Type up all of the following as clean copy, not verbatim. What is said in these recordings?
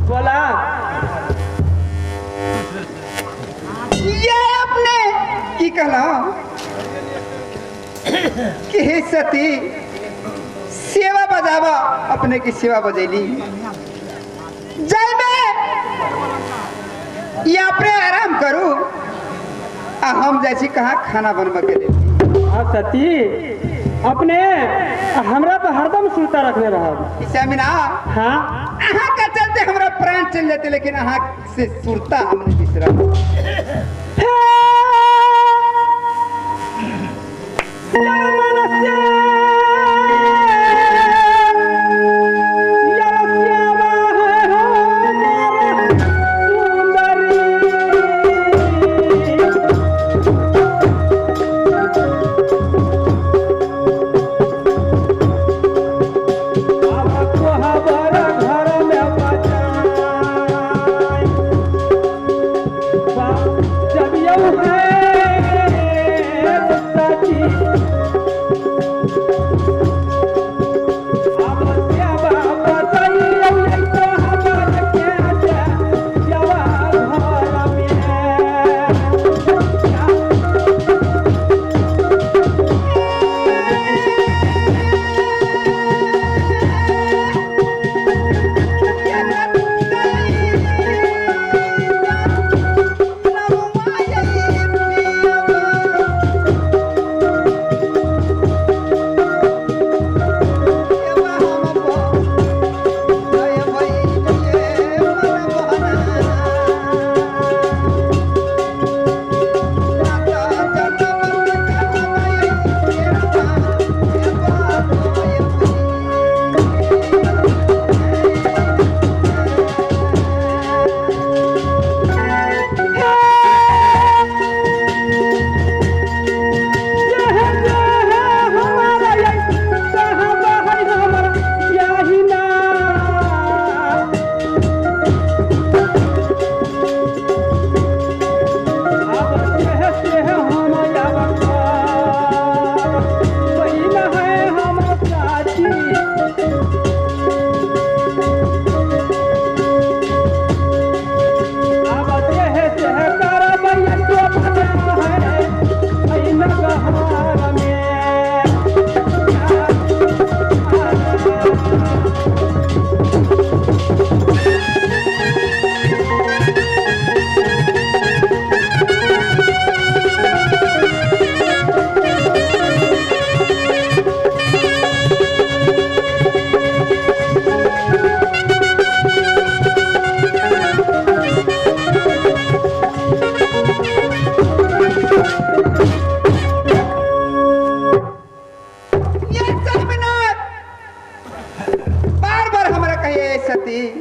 बोला ये अपने की कहला कि हे सती सेवा बजावा अपने की सेवा बजैली जय में या अपने आराम करूं आ हम जैसी कहा खाना बनवा के देती हाँ सती अपने हमरा तो हरदम सुता रखने रहा मीना हाँ अहाँ का चलते हमरा प्राण चल जाते लेकिन अहाँ से सुरता हमने बिसरा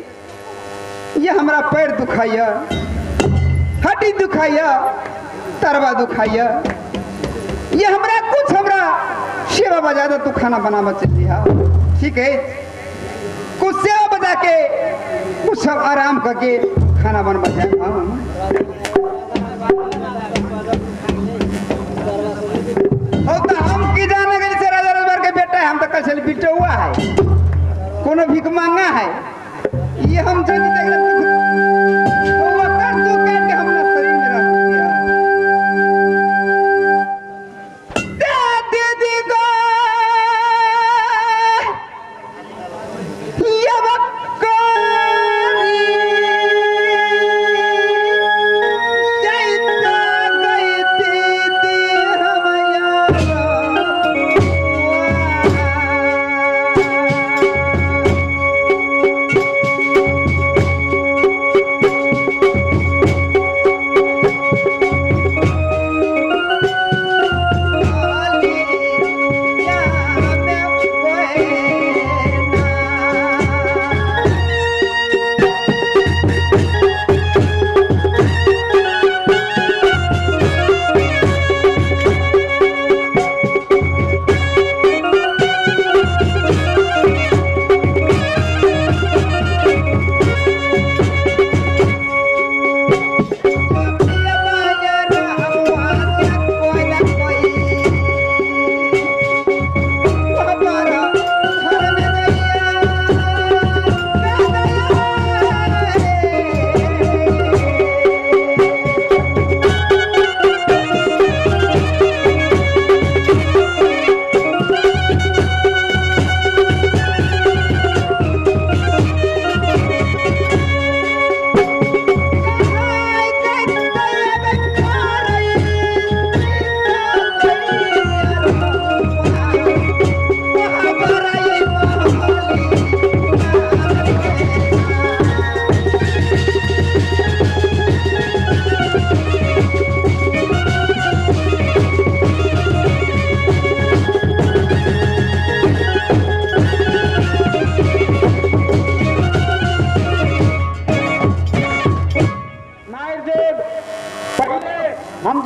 ये हमारा पैर दुखाइया हड्डी दुखाइया तरवा दुखाइया ये हमरा कुछ हमरा सेवा बजा दे तू खाना बनावा चल दिया ठीक है कुछ सेवा बजा के कुछ सब आराम करके खाना बनवा जाए तो हम की जाने गए से राजा रजवार के बेटा है हम तो कल बिटे हुआ है कोनो भीख मांगा है ये हम जो देख रहे तो वो कर तू काट के हमने शरीर में रख दिया दीदी को ये बकरी जैसा गई दीदी हम यार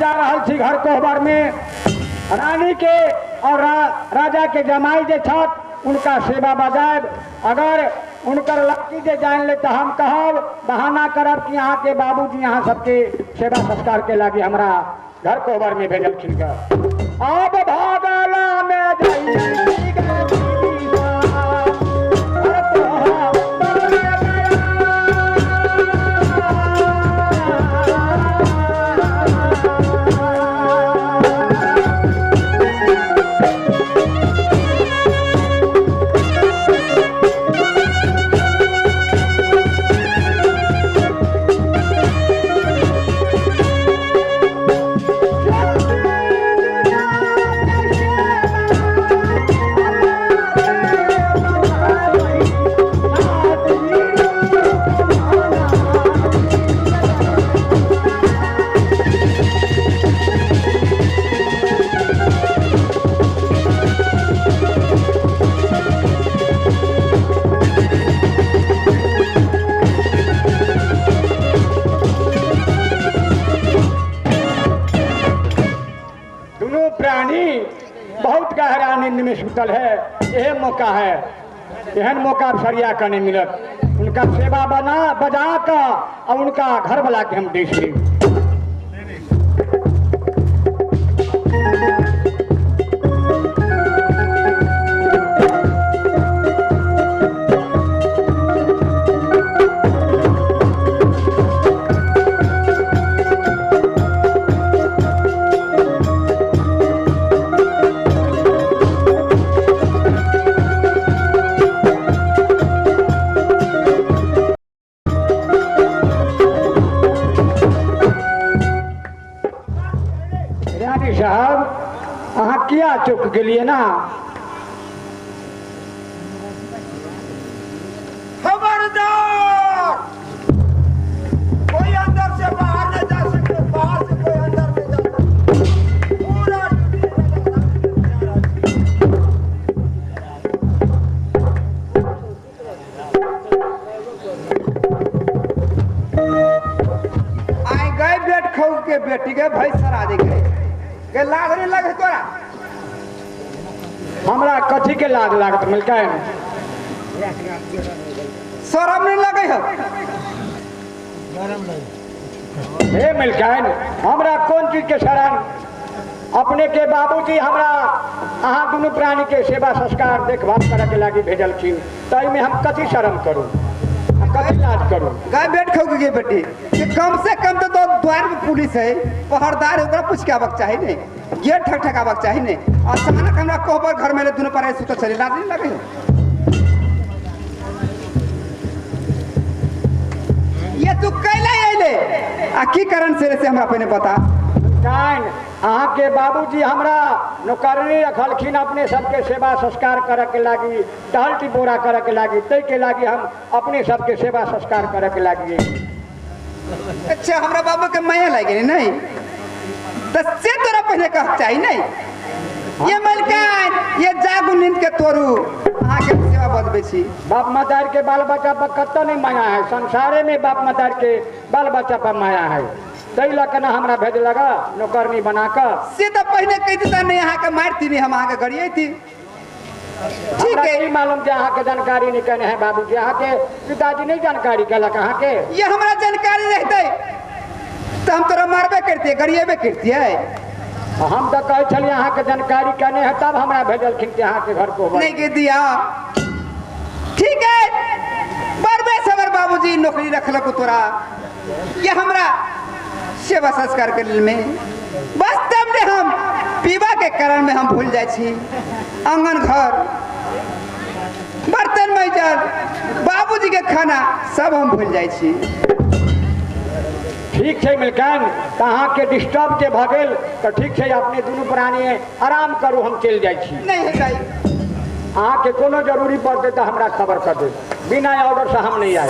जा रहा थी घर कोहबर में रानी के और राजा के जमाई जे छत उनका सेवा बजाय अगर उनकर लड़की जे जान ले तो हम कहब बहाना करब कि यहाँ के बाबूजी यहाँ सबके सेवा संस्कार के लागे हमरा घर कोहबर में भेजल खिलका अब भागला में बहुत गहरा नींद में सुतल है। यह मौका है, एहन मौका सरिया का नहीं मिलत। उनका सेवा बजा का और उनका घर वाला के हम देख ली। साहब अहाँ किया चुक गलिए ना? खबरदार, कोई अंदर से बाहर न जा सकते, बाहर से कोई अंदर नहीं जा सकते। पूरा आए गए बेट खाऊ के बेटी के भाई सरा दे गए के लाग नहीं लगे तोरा। हमरा कथी के लाग लागत मिलकैन? शरम नहीं लगे है? हे मिलकैन, हमरा कौन चीज के शरण? अपने के बाबूजी हमरा अहाँ दोनों प्राणी के सेवा संस्कार देखभाल करे के लागी भेजल छी, तई में हम कथी शर्म करूं, कथी लाज करूं? गाय बेट खाऊ के बेटी कि कम से कम तो द्वार में पुलिस है, पहरदार ओकरा पूछ के आबक चाहिए नहीं, गेट ठक आबक चाहिए नहीं। अचानक हमरा कोहबर घर में दोनों पर सुत चले लाज नहीं लगे? ये तू कैला आइले आ की कारण से हमरा पहले बता। कान अहाँ के बाबूजी हमरा नौकरनी रखलखिन अपने सबके सेवा संस्कार करे के लागी, टहल टिपोरा करे के लागी, तै के लागी हम अपने सबके सेवा संस्कार करे के लागी। अच्छा हमरा बाबू के माया लगे नहीं तो से तोरा पहले कह चाहिए नहीं? ये मलकान ये जागू नींद के तोरू अहाँ के सेवा बदबे छी। बाप मदार के बाल बच्चा पर कत्तो नहीं माया है, संसारे में बाप मदार के बाल बच्चा पर माया है, तई लके ना हमरा भेज लगा नौकरनी बनाकर। से तो पहले कह देता नहीं अहाँ के मारती नहीं, हम अहाँ के गड़िए थी। ठीक है, मालूम के अहाँ के जानकारी नहीं कहने हैं बाबूजी, अहाँ के पिताजी नहीं जानकारी कहलक अहाँ के? ये हमरा जानकारी रहते तो हम तोरा मारबे करते, गड़िएबे करती है। हम तो कहे चलिए अहाँ के जानकारी कहने है तब हमरा भेजलखिन के अहाँ के घर को नहीं के दिया। ठीक है, बरबे सबर बाबूजी नौकरी रखलक तोरा, ये हमरा सेवा संस्कार के में बस तब ने हम पीवा के कारण में हम भूल जाए छी। आंगन घर बर्तन मैजर बाबूजी के खाना सब हम भूल जाए छी। ठीक है मिलकन, तो अहाँ के डिस्टर्ब के भगेल तो ठीक है, अपने दोनों प्राणी आराम करू, हम चल जाए छी। नहीं है गाई, अहाँ के कोनो जरूरी पड़ते तो हमरा खबर कर दे, बिना ऑर्डर से हम नहीं आए।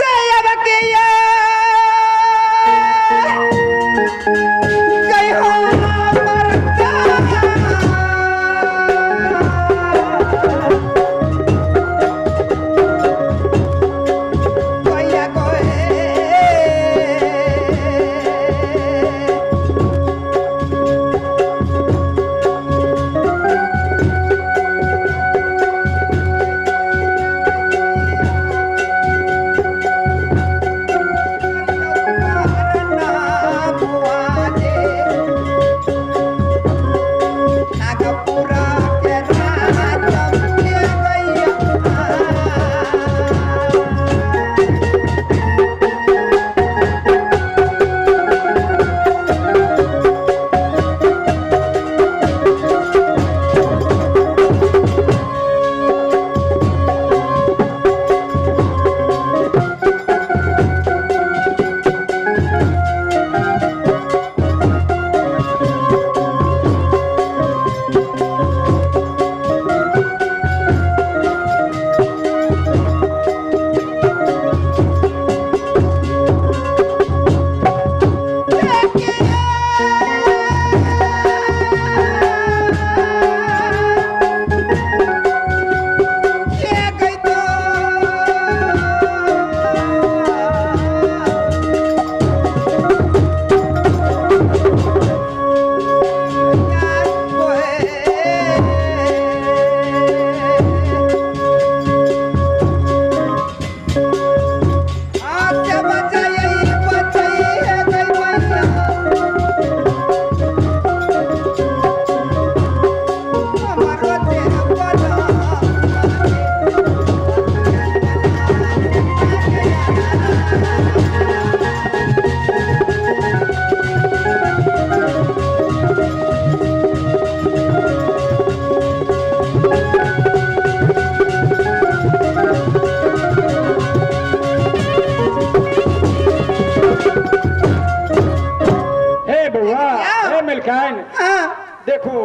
देखो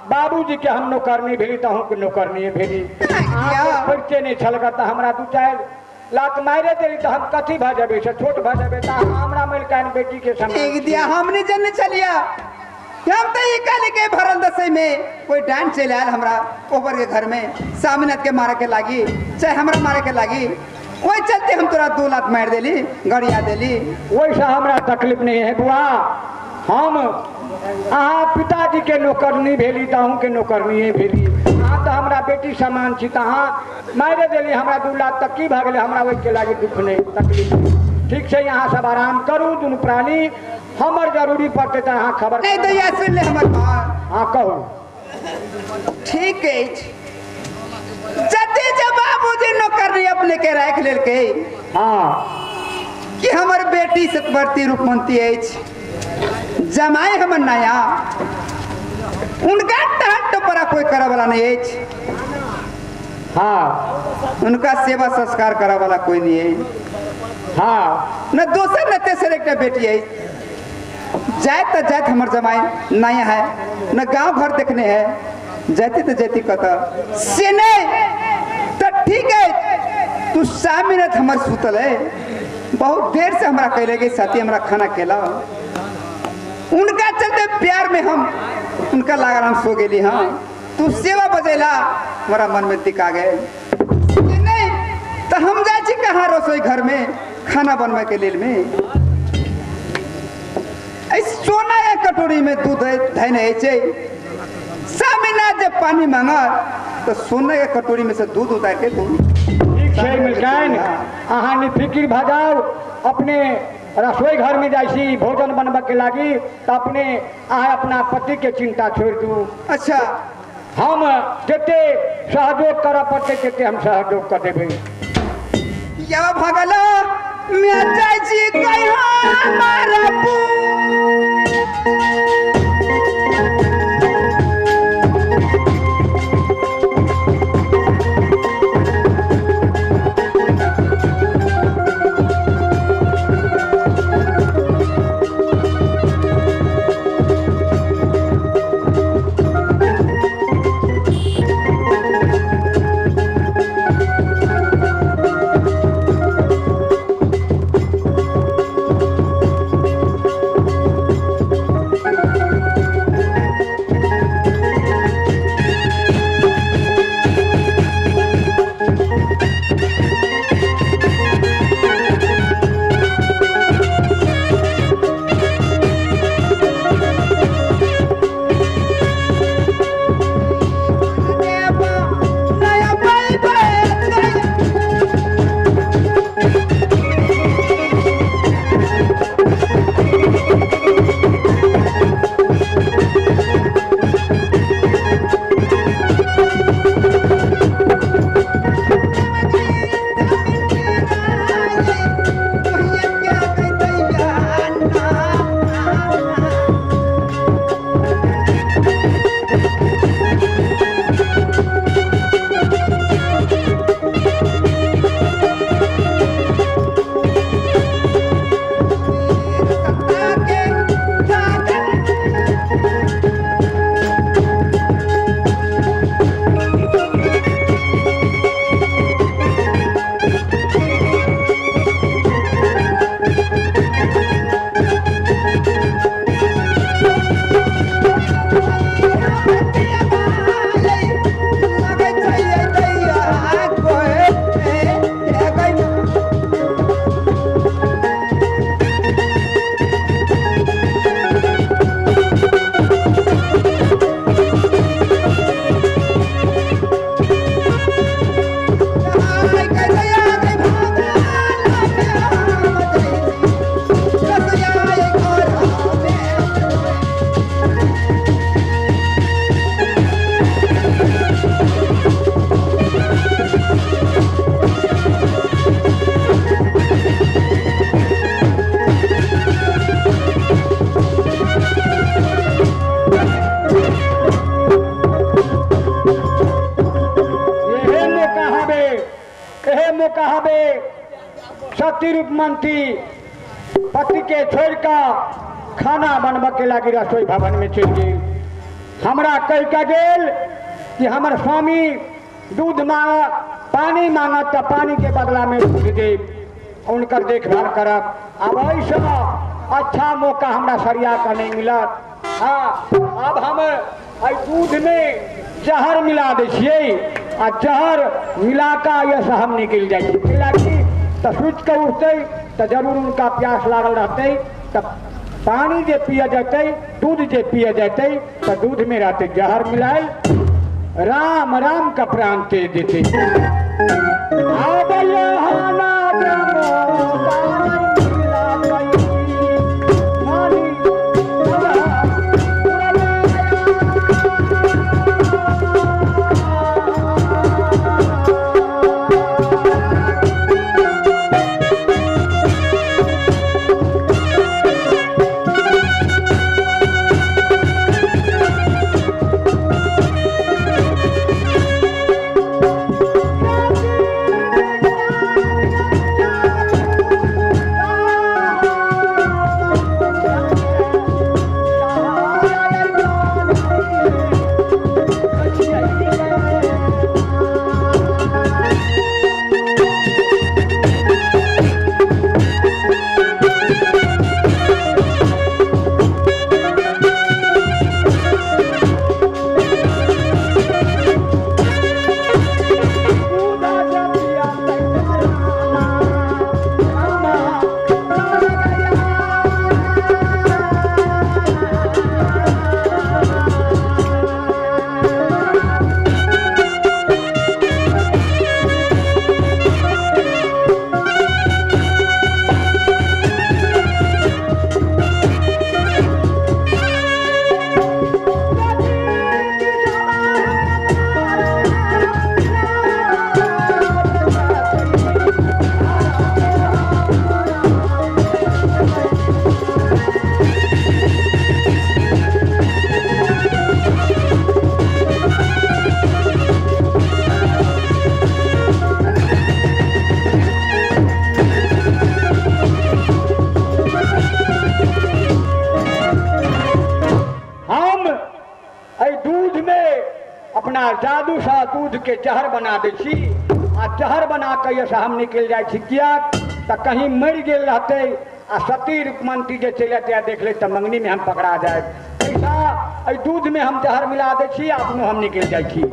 बाबूजी के हम नौकरनी भेली तो हम नौकरनी भेली परिचय नहीं छलगा तो हमरा दू चार लात मारे देली तो हम कथी भजबे से छोट भजबे तो हमरा मिल कान बेटी के समय एक दिया हमने जन चलिया हम तो ये काले के भरल दसई में कोई डांस चले आयल हमरा ऊपर के घर में सामनेत के मारे के लागी चाहे हमरा मारे के लागी वही चलते हम तोरा 2 लात मार देली गड़िया देली वैसा हमरा तकलीफ नहीं है बुआ हम पिताजी के नौकरनी भेली तो के नौकरनी भेली तो हमरा बेटी समान छी तो मारे देली हमरा 2 लाख तक की भागले हमरा वही के लागे दुख नहीं तकलीफ ठीक से यहाँ सब आराम करू दुनू प्राणी हमर जरूरी पड़ते तो यहाँ खबर नहीं तो यह सुन ले हमर बात हाँ कहू ठीक है जते जब बाबूजी नौकरनी अपने के रख लेल के हाँ कि हमर बेटी सतवर्ती रूपमंती अछि जमाए हमर नया उनका टाट पर कोई करे वाला नहीं है हाँ उनका सेवा संस्कार करे वाला कोई नहीं है हाँ न दोसर न तेसर एक बेटी है जात तो जात हमर जमाई नया है न गांव घर देखने है जाती तो जाती कत से नहीं तो ठीक है तू 7 मिनट हमर सुतल है बहुत देर से हमरा कहले गई साथी हमरा खाना खेला उनका चलते प्यार में हम उनका लागल हम सो गेली हाँ तू सेवा बजेला हमारा मन में दिखा गए नहीं तो हम जा छी कहाँ रसोई घर में खाना बनवे के लेल में सोना या कटोरी में दूध धैन है सामिना जब पानी मांगा तो सोना के कटोरी में से दूध उतार के दूध ठीक है मिलकान अहाँ निफिकिर भजाओ अपने रसोई घर में जाइसी भोजन बनबे के लागी तो अपने अपना पति के चिंता छोड़ दू अच्छा हम जते सहयोग कर पड़ते तेते हम सहयोग कर देबे या भगला मैं जाय छी कहिया मारबू शक्ति रूप मंत्री पति के छोड़ का खाना बनबे के लागी रसोई भवन में चल गई हमरा कह के गेल कि हमर स्वामी दूध मांग पानी मांगत तो पानी के बदला में दूध देव उनकर देखभाल करब। अब ऐसा अच्छा मौका हमरा सरिया का नहीं मिलत। हाँ अब हम दूध में जहर मिला दे आ जहर मिला का ये से हम निकल जाए तो सोच के उठते तो जरूर उनका प्यास लागल रहते तब पानी जे पिए जाते दूध जे पिए जाते तो दूध में रहते जहर मिलाए राम राम का प्राण ते देते। जादू सा दूध के जहर बना दे छी आ जहर बना के ये हम निकल जाए छी किया तो कहीं मर गेल रहते आ सती रुकमंती जे चले जाए देख ले तो मंगनी में हम पकड़ा जाए ऐसा दूध में हम जहर मिला दे छी अपनो हम निकल जाए छी।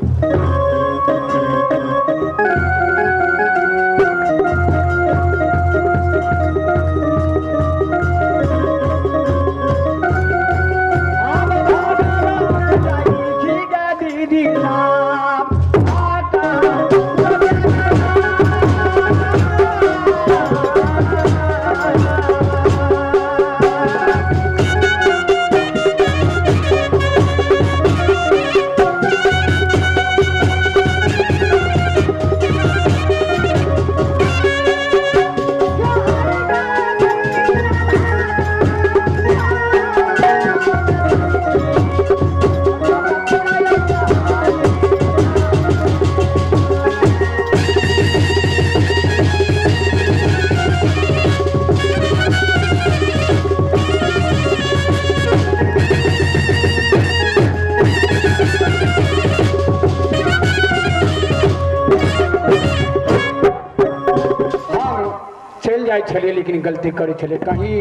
छले लेकिन गलती करे छले कहीं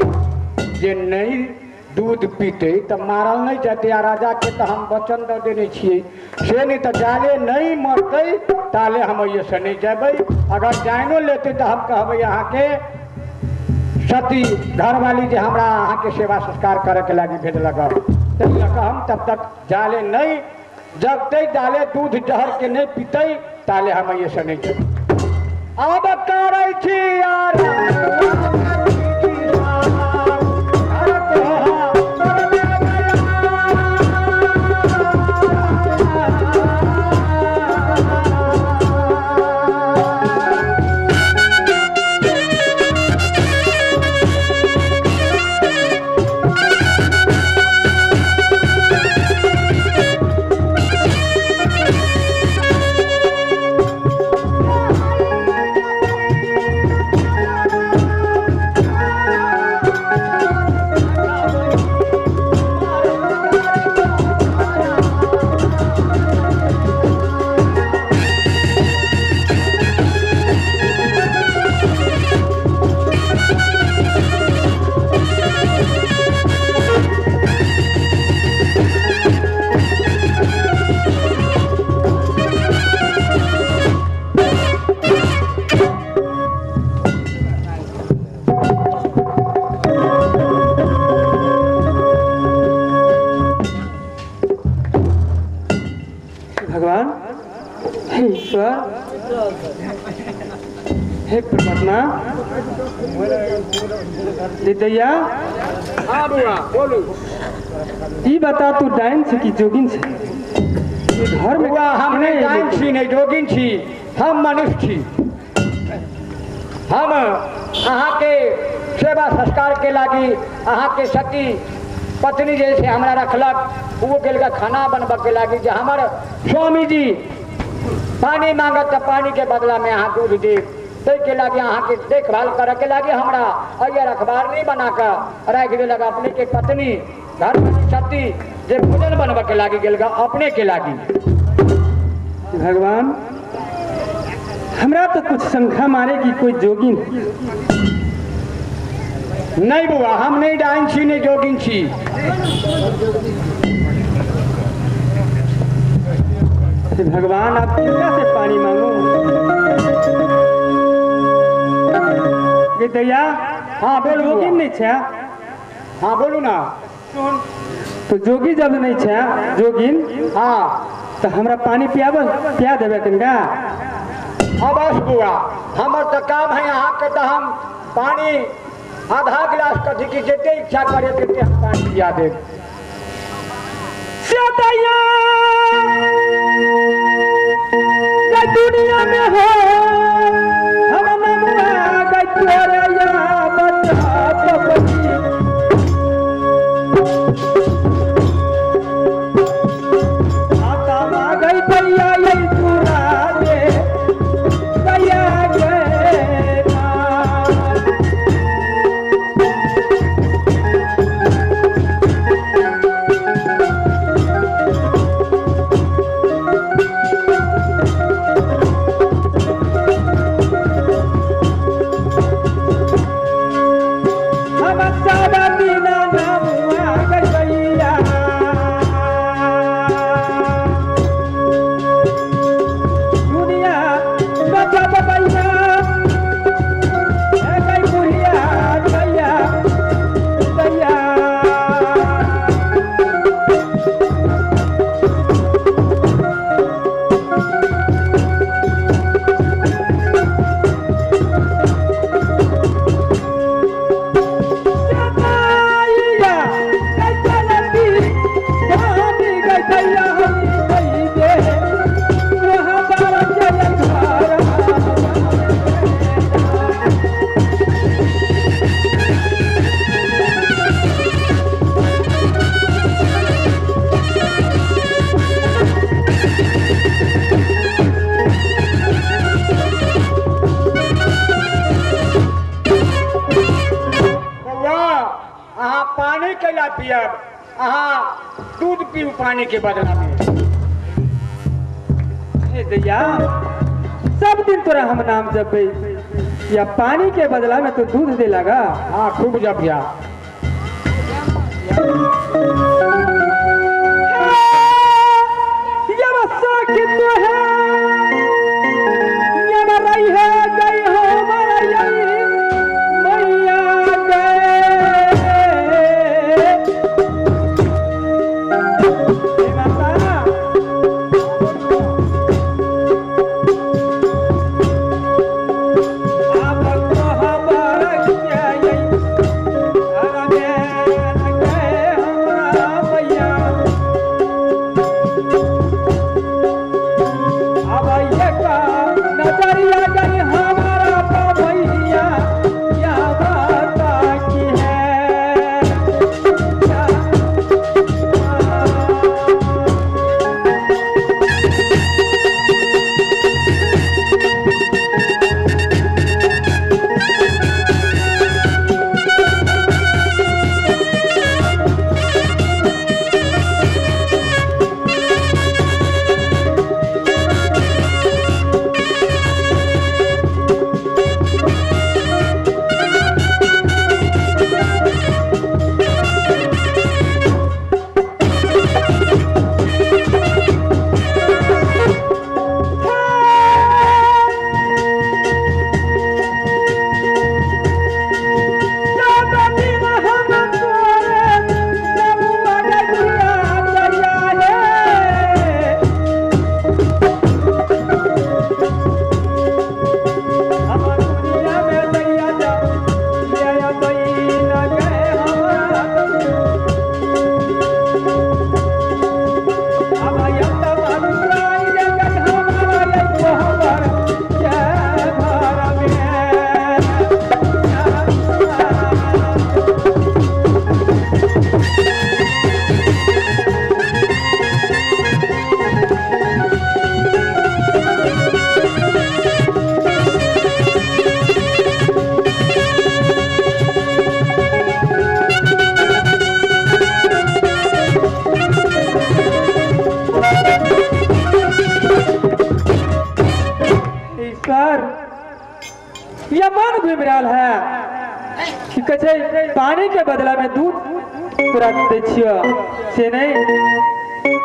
जे नहीं दूध पीते तो मारल नहीं जाते आ राजा के तो हम वचन दे देने छिए से नहीं तो जाले नहीं मरते ताले हम ये से नहीं जेबै अगर जानो लेते तो हम कहबै यहाँ के सती घरवाली जे हमरा अहाँ के सेवा संस्कार करे के लागी भेजलक हम तब तक जाले नहीं जगते जाले दूध जहर के नहीं पीते ताले हम ये से नहीं जेबै। अब करे छी यार हे परमात्मा दैया हाँ बुआ बोलू। ई बता तू डाइन से कि जोगिन से घर में बुआ हम नहीं डाइन छी नहीं जोगिन छी, हम मनुष्य छी। हम अहाँ के सेवा संस्कार के लागी अहाँ के सती पत्नी जैसे हमरा रखलक वो गेल का खाना बनबा के लागी जे हमर स्वामी जी पानी मांगत तो पानी के बदला में अहाँ दूध दे ते के लागी अहाँ के देखभाल करे के लागी हमरा अयर अखबार नहीं बना कर रख देलक अपने के पत्नी घर में सती जे भोजन बनबा के लागी गेल अपने के लागी। भगवान हमरा तो कुछ शंखा मारे की कोई जोगिन नहीं बुआ हम नहीं डाइन छी नहीं जोगिन छी। भगवान आप कितना से पानी मांगो ये दैया। हाँ बोल जोगिन नहीं छा। हाँ बोलू ना। तो जोगी जब नहीं छा जोगिन हाँ तो हमरा पानी पिया देवे तनिका। हाँ बस बुआ हमर तो काम है यहाँ के तो हम पानी आधा गिलास कथी की जितने इच्छा करे देते हम पानी पिया दे। दुनिया में हो हम नमुआ गया गई भैया ये पूरा दे गया पानी कैला पियब अहाँ दूध पीऊ पानी के बदला में। हे दैया सब दिन तोरा हम नाम जपे या पानी के बदला में तो दूध दे लगा। हाँ खूब जप जा। भैया या मन घूम रहा है कि कहे पानी के बदला में दूध तोरा दे छियो से नहीं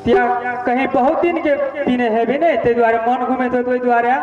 त्या कहीं बहुत दिन के पीने है भी नहीं ते द्वारा मन घूमे तो द्वारा